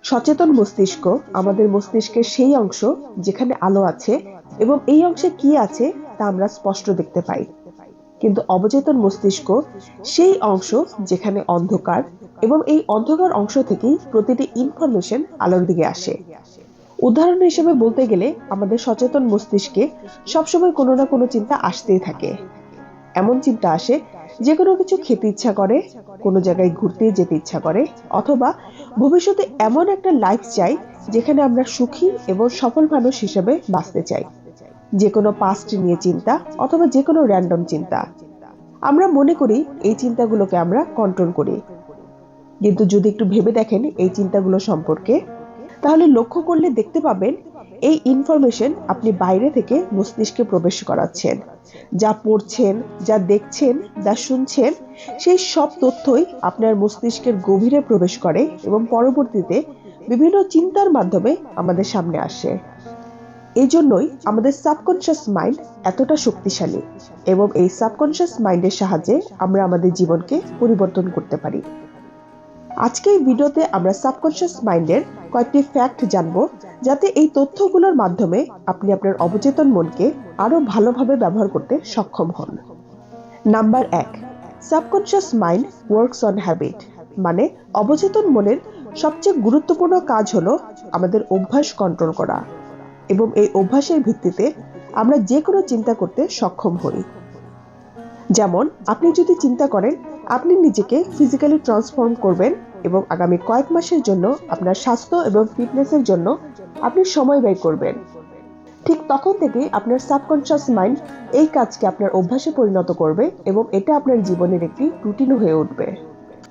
সচেতন মস্তিষ্ক আমাদের মস্তিষ্কের সেই অংশ যেখানে আলো আছে এবং এই অংশে কি আছে তা আমরা স্পষ্ট দেখতে পাই। কিন্তু অবচেতন মস্তিষ্ক সেই অংশ যেখানে অন্ধকার, এবং এই অন্ধকার অংশ থেকেই প্রতিটি ইনফরমেশন আলোর দিকে আসে। উদাহরণ হিসেবে বলতে গেলে আমাদের সচেতন মস্তিষ্কে সবসময় কোনো না কোনো চিন্তা আসতেই থাকে। এমন চিন্তা আসে যে কোনো কিছু খেতে ইচ্ছা করে, কোনো জায়গায় ঘুরতে যেতে ইচ্ছা করে, অথবা ভবিষ্যতে এমন একটা লাইফ চাই যেখানে আমরা সুখী এবং সফল মানুষ হিসেবে বাঁচতে চাই। যে কোনো পাস্ট নিয়ে চিন্তা অথবা যে কোনো র্যান্ডম চিন্তা, আমরা মনে করি এই চিন্তাগুলোকে আমরা কন্ট্রোল করি। কিন্তু যদি একটু ভেবে দেখেন এই চিন্তাগুলো সম্পর্কে, তাহলে লক্ষ্য করলে দেখতে পাবেন এই ইনফরমেশন আপনি বাইরে থেকে মস্তিষ্কে প্রবেশ করাচ্ছেন। যা পড়ছেন, যা দেখছেন, যা শুনছেন, সেই সব তথ্যই আপনার মস্তিষ্কের গভীরে প্রবেশ করে এবং পরবর্তীতে বিভিন্ন চিন্তার মাধ্যমে আমাদের সামনে আসে। এই জন্যই আমাদের সাবকনশিয়াস মাইন্ড এতটা শক্তিশালী, এবং এই সাবকনশিয়াস মাইন্ডের সাহায্যে আমরা আমাদের জীবনকে পরিবর্তন করতে পারি। আজকে এই ভিডিওতে আমরা সাবকনশিয়াস মাইন্ডের কয়েকটি ফ্যাক্ট জানবো, যাতে এই তথ্যগুলোর মাধ্যমে আপনি আপনার অবচেতন মনকে আরো ভালোভাবে ব্যবহার করতে সক্ষম হন। Number 1, subconscious mind works on habit. মানে অবচেতন মনের সবচেয়ে গুরুত্বপূর্ণ কাজ হলো আমাদের অভ্যাস কন্ট্রোল করা, এবং এই অভ্যাসের ভিত্তিতে আমরা যে কোনো চিন্তা করতে সক্ষম হই। যেমন আপনি যদি চিন্তা করেন আপনি নিজেকে ফিজিক্যালি ট্রান্সফর্ম করবেন এবং আগামী কয়েক মাসের জন্য আপনার স্বাস্থ্য এবং ফিটনেসের জন্য আপনি সময় ব্যয় করবেন, ঠিক তখন থেকেই আপনার সাবকনশিয়াস মাইন্ড এই কাজকে আপনার অভ্যাসে পরিণত করবে এবং এটা আপনার জীবনের একটি রুটিন হয়ে উঠবে।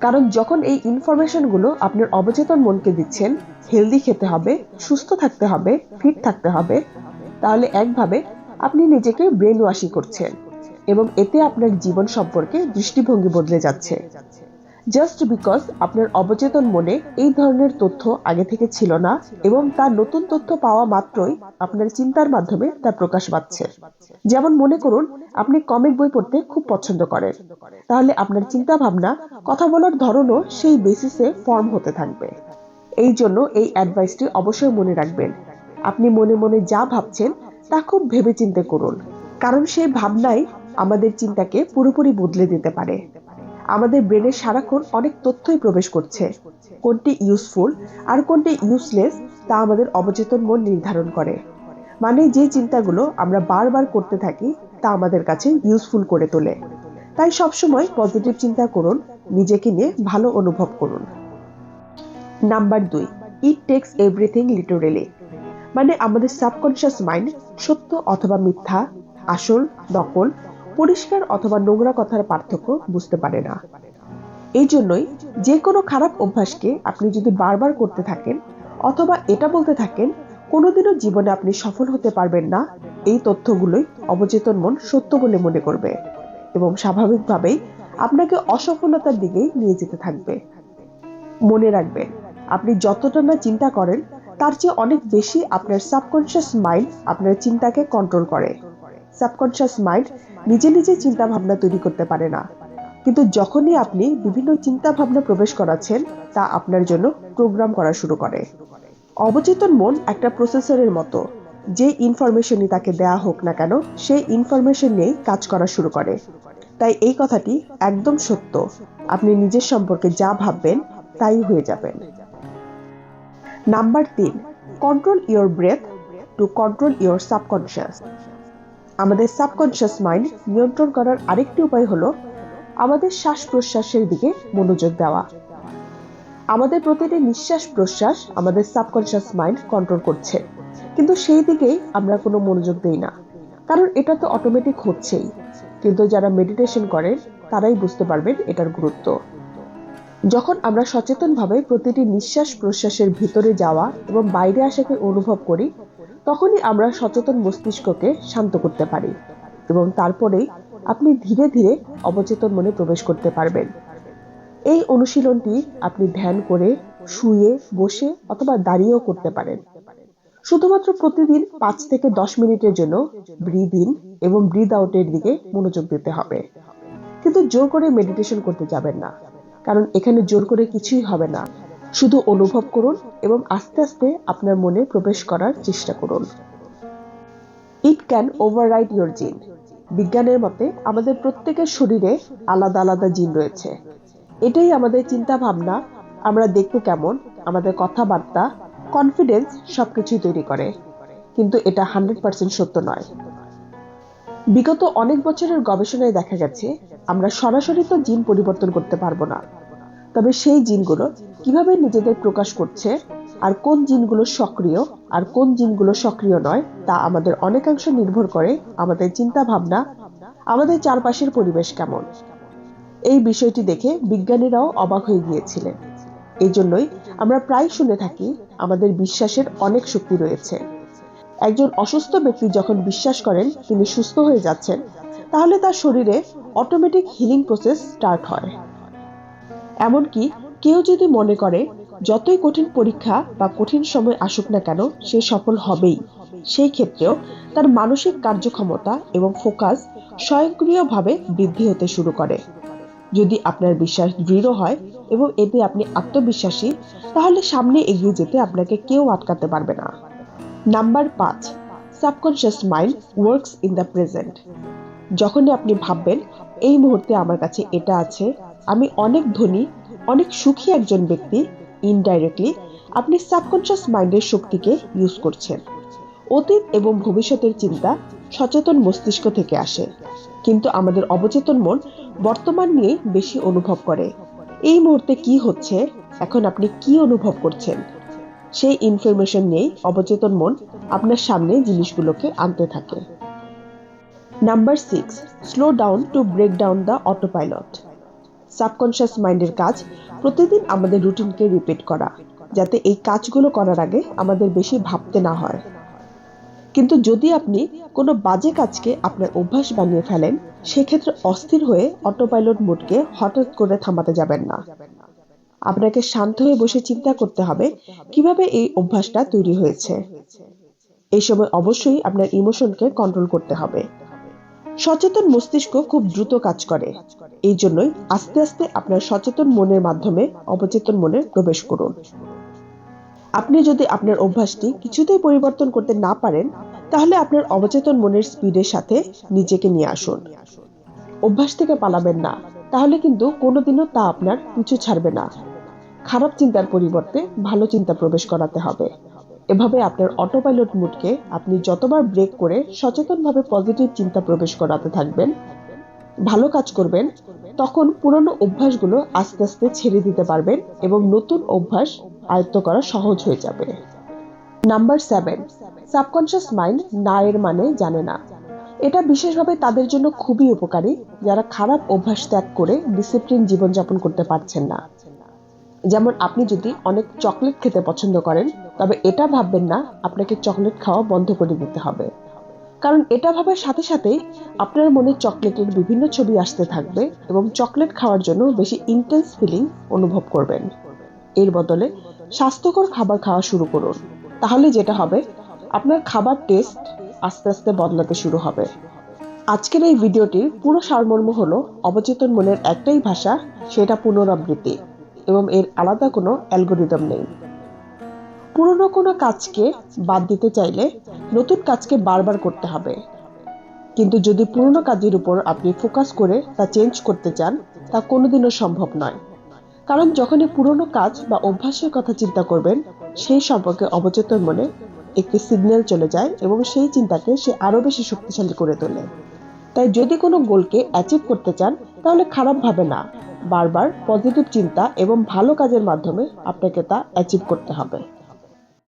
কারণ যখন এই ইনফরমেশনগুলো আপনার অবচেতন মনকে দিচ্ছেন, হেলদি খেতে হবে, সুস্থ থাকতে হবে, ফিট থাকতে হবে, তাহলে একভাবে আপনি নিজেকে ব্রেন ওয়াশিং করছেন, এবং এতে আপনার জীবন সম্পর্কে দৃষ্টিভঙ্গি বদলে যাচ্ছে। জাস্ট বিকজ আপনার অবচেতন মনে এই ধরনের তথ্য আগে থেকে ছিল না, এবং তার নতুন তথ্য পাওয়া মাত্রই আপনার চিন্তার মাধ্যমে তা প্রকাশ পাচ্ছে। যেমন মনে করুন আপনি কমিক বই পড়তে খুব পছন্দ করেন, তাহলে আপনার চিন্তা ভাবনা, কথা বলার ধরনও সেই বেসিসে ফর্ম হতে থাকবে। এই জন্য এই অ্যাডভাইসটি অবশ্যই মনে রাখবেন। আপনি মনে মনে যা ভাবছেন তা খুব ভেবেচিন্তে করুন, কারণ সেই ভাবনাই আমাদের চিন্তাকে পুরোপুরি বদলে দিতে পারে। আমাদের ব্রেনে সারাক্ষণ অনেক তথ্যই প্রবেশ করছে। কোনটি ইউজফুল আর কোনটি ইউজলেস তা আমাদের অবচেতন মন নির্ধারণ করে। মানে যে চিন্তাগুলো আমরা বারবার করতে থাকি তা আমাদের কাছে ইউজফুল করে তোলে। তাই সবসময় পজিটিভ চিন্তা করুন, নিজেকে নিয়ে ভালো অনুভব করুন। Number 2, it takes everything literally. মানে আমাদের সাবকনশিয়াস মাইন্ড সত্য অথবা মিথ্যা, আসল, নকল, পরিষ্কার অথবা নোংরা কথার পার্থক্য বুঝতে পারে না। এই জন্যই যে কোনো খারাপ অভ্যাসকে আপনি যদি বারবার করতে থাকেন অথবা এটা বলতে থাকেন কোনোদিনও জীবনে আপনি সফল হতে পারবেন না, এই তথ্যগুলোই অবচেতন মন সত্য বলে মনে করবে এবং স্বাভাবিকভাবেই আপনাকে অসফলতার দিকেই নিয়ে যেতে থাকবে। মনে রাখবেন, আপনি যতটা না চিন্তা করেন তার চেয়ে অনেক বেশি আপনার সাবকনশিয়াস মাইন্ড আপনার চিন্তাকে কন্ট্রোল করে। সাবকনশিয়াস মাইন্ড নিজে নিজে চিন্তা ভাবনা তৈরি করতে পারে না, কিন্তু যখনই আপনি বিভিন্ন চিন্তা ভাবনা প্রবেশ করাচ্ছেন তা আপনার জন্য প্রোগ্রাম করা শুরু করে। অবচেতন মন একটা প্রসেসরের মতো, যে ইনফরমেশনই তাকে দেয়া হোক না কেন সেই ইনফরমেশন নিয়েই কাজ করা শুরু করে। তাই এই কথাটি একদম সত্য, আপনি নিজের সম্পর্কে যা ভাববেন তাই হয়ে যাবেন। Number 3, control your breath to control your subconscious. আমাদের সাবকনশিয়াস মাইন্ড নিয়ন্ত্রণ করার আরেকটি উপায় হলো আমাদের শ্বাস প্রশ্বাসের দিকে মনোযোগ দেওয়া। আমাদের প্রতিটি নিঃশ্বাস প্রশ্বাস আমাদের সাবকনশিয়াস মাইন্ড কন্ট্রোল করছে, কিন্তু সেই দিকেই আমরা কোনো মনোযোগ দেই না, কারণ এটা তো অটোমেটিক হচ্ছেই। কিন্তু যারা মেডিটেশন করেন তারাই বুঝতে পারবেন এটার গুরুত্ব। যখন আমরা সচেতনভাবে প্রতিটি নিঃশ্বাস প্রশ্বাসের ভিতরে যাওয়া এবং বাইরে আসাকে অনুভব করি, তখনই আমরা সচেতন মস্তিষ্ককে শান্ত করতে পারি, এবং তারপরেই আপনি ধীরে ধীরে অবচেতন মনে প্রবেশ করতে পারবেন। এই অনুশীলনটি আপনি ধ্যান করে, শুয়ে, বসে অথবা দাঁড়িয়েও করতে পারেন। শুধুমাত্র প্রতিদিন 5 থেকে 10 মিনিটের জন্য ব্রিদ ইন এবং ব্রিদ আউটের দিকে মনোযোগ দিতে হবে। কিন্তু জোর করে মেডিটেশন করতে যাবেন না, কারণ এখানে জোর করে কিছুই হবে না। শুধু অনুভব করুন এবং আস্তে আস্তে আপনার মনে প্রবেশ করার চেষ্টা করুন। ইট ক্যান ওভাররাইড ইয়োর জিন। বিজ্ঞানের মতে আমাদের প্রত্যেকের শরীরে আলাদা আলাদা জিন রয়েছে। এটাই আমাদের চিন্তা ভাবনা, আমরা দেখতে কেমন, আমাদের কথাবার্তা, কনফিডেন্স সবকিছুই তৈরি করে। কিন্তু এটা 100% সত্য নয়। বিগত অনেক বছরের গবেষণায় দেখা গেছে আমরা সরাসরি তো জিন পরিবর্তন করতে পারবো না, তবে সেই জিনগুলো কিভাবে নিজেদের প্রকাশ করছে আর কোন জিনগুলো সক্রিয় আর কোন জিনগুলো সক্রিয় নয় তা আমাদের অনেকাংশ নির্ভর করে আমাদের চিন্তা ভাবনা, আমাদের চারপাশের পরিবেশ কেমন। এই বিষয়টি দেখে বিজ্ঞানীরাও অবাক হয়ে গিয়েছিলেন। এই জন্যই আমরা প্রায় শুনে থাকি আমাদের বিশ্বাসের অনেক শক্তি রয়েছে। একজন অসুস্থ ব্যক্তি যখন বিশ্বাস করেন তিনি সুস্থ হয়ে যাচ্ছেন, তাহলে তার শরীরে অটোমেটিক হিলিং প্রসেস স্টার্ট হয়। এমনকি কেউ যদি মনে করে যতই কঠিন পরীক্ষা বা কঠিন সময় আসুক না কেন সে সফল হবেই, সেই ক্ষেত্রেও তার মানসিক কার্যক্ষমতা এবং ফোকাস স্বয়ংক্রিয়ভাবে বৃদ্ধি হতে শুরু করে। যদি আপনার বিশ্বাস দৃঢ় হয় এবং এতে আপনি আত্মবিশ্বাসী, তাহলে সামনে এগিয়ে যেতে আপনাকে কেউ আটকাতে পারবে না। Number 5, subconscious mind works in the present. যখনই আপনি ভাববেন এই মুহূর্তে আমার কাছে এটা আছে, আমি অনেক ধনী, অনেক সুখী একজন ব্যক্তি, ইনডাইরেক্টলি আপনি সাবকনশিয়াস মাইন্ডের শক্তিকে ইউজ করছেন। অতীত এবং ভবিষ্যতের চিন্তা সচেতন মস্তিষ্ক থেকে আসে, কিন্তু আমাদের অবচেতন মন বর্তমান নিয়ে বেশি অনুভব করে। এই মুহূর্তে কি হচ্ছে, এখন আপনি কি অনুভব করছেন, সেই ইনফরমেশন নিয়েই অবচেতন মন আপনার সামনে জিনিসগুলোকে আনতে থাকে। Number 6, slow down to break down the autopilot. Subconscious মাইন্ডের কাজ প্রতিদিন আমাদের রুটিনকে রিপিট করা, যাতে এই কাজগুলো করার আগে আমাদের বেশি ভাবতে না হয়। কিন্তু যদি আপনি কোনো বাজে কাজকে আপনার অভ্যাস বানিয়ে ফেলেন, সেক্ষেত্রে অস্থির হয়ে অটোপাইলট মোডকে হঠাৎ করে থামাতে যাবেন না। আপনাকে শান্ত হয়ে বসে চিন্তা করতে হবে কিভাবে এই অভ্যাসটা তৈরি হয়েছে। এই সময় অবশ্যই আপনার ইমোশনকে কন্ট্রোল করতে হবে। সচেতন মস্তিষ্ক খুব দ্রুত কাজ করে, এই জন্যই আস্তে আস্তে আপনার সচেতন মনের মাধ্যমে অবচেতন মনে প্রবেশ করুন। আপনি যদি আপনার অভ্যাসটি কিছুতেই পরিবর্তন করতে না পারেন, তাহলে আপনার অবচেতন মনের স্পিডের সাথে নিজেকে নিয়ে আসুন। অভ্যাস থেকে পালাবেন না, তাহলে কিন্তু কোনোদিনও তা আপনার পিছু ছাড়বে না। খারাপ চিন্তার পরিবর্তে ভালো চিন্তা প্রবেশ করাতে হবে। এভাবে আপনার অটোপাইলট মুডকে আপনি যতবার ব্রেক করে সচেতনভাবে পজিটিভ চিন্তা প্রবেশ করাতে থাকবেন, ভালো কাজ করবেন, তখন পুরনো অভ্যাসগুলো আস্তে আস্তে ছেড়ে দিতে পারবেন এবং নতুন অভ্যাস আয়ত্ত করা সহজ হয়ে যাবে। নাম্বার 7, সাবকনশিয়াস মাইন্ড না এর মানে জানে না। এটা বিশেষভাবে তাদের জন্য খুবই উপকারী যারা খারাপ অভ্যাস ত্যাগ করে ডিসিপ্লিন জীবনযাপন করতে পারছেন না। যেমন আপনি যদি অনেক চকলেট খেতে পছন্দ করেন, তবে এটা ভাববেন না আপনাকে চকলেট খাওয়া বন্ধ করে দিতে হবে, কারণ এটা ভাবার সাথে সাথেই আপনার মনে চকলেটের বিভিন্ন ছবি আসতে থাকবে এবং চকলেট খাওয়ার জন্য বেশি ইন্টেন্স ফিলিং অনুভব করবেন। এর বদলে স্বাস্থ্যকর খাবার খাওয়া শুরু করুন, তাহলে যেটা হবে আপনার খাবার টেস্ট আস্তে আস্তে বদলাতে শুরু হবে। আজকের এই ভিডিওটির পুরো সারমর্ম হলো অবচেতন মনের একটাই ভাষা, সেটা পুনরাবৃত্তি, এবং এর আলাদা কোনো অ্যালগোরিদম নেই। পুরনো কোনো কাজকে বাদ দিতে চাইলে নতুন কাজকে বারবার করতে হবে, কিন্তু যদি পুরনো কাজের উপর আপনি ফোকাস করে তা চেঞ্জ করতে চান, তা কোনোদিনও সম্ভব নয়। কারণ যখনই পুরনো কাজ বা অভ্যাসের কথা চিন্তা করবেন, সেই সম্পর্কে অবচেতন মনে একটি সিগন্যাল চলে যায় এবং সেই চিন্তাকে সে আরো বেশি শক্তিশালী করে তোলে। তাই যদি কোনো গোলকে অ্যাচিভ করতে চান, তাহলে খারাপ ভাবে না, বারবার পজিটিভ চিন্তা এবং ভালো কাজের মাধ্যমে আপনাকে তা অ্যাচিভ করতে হবে।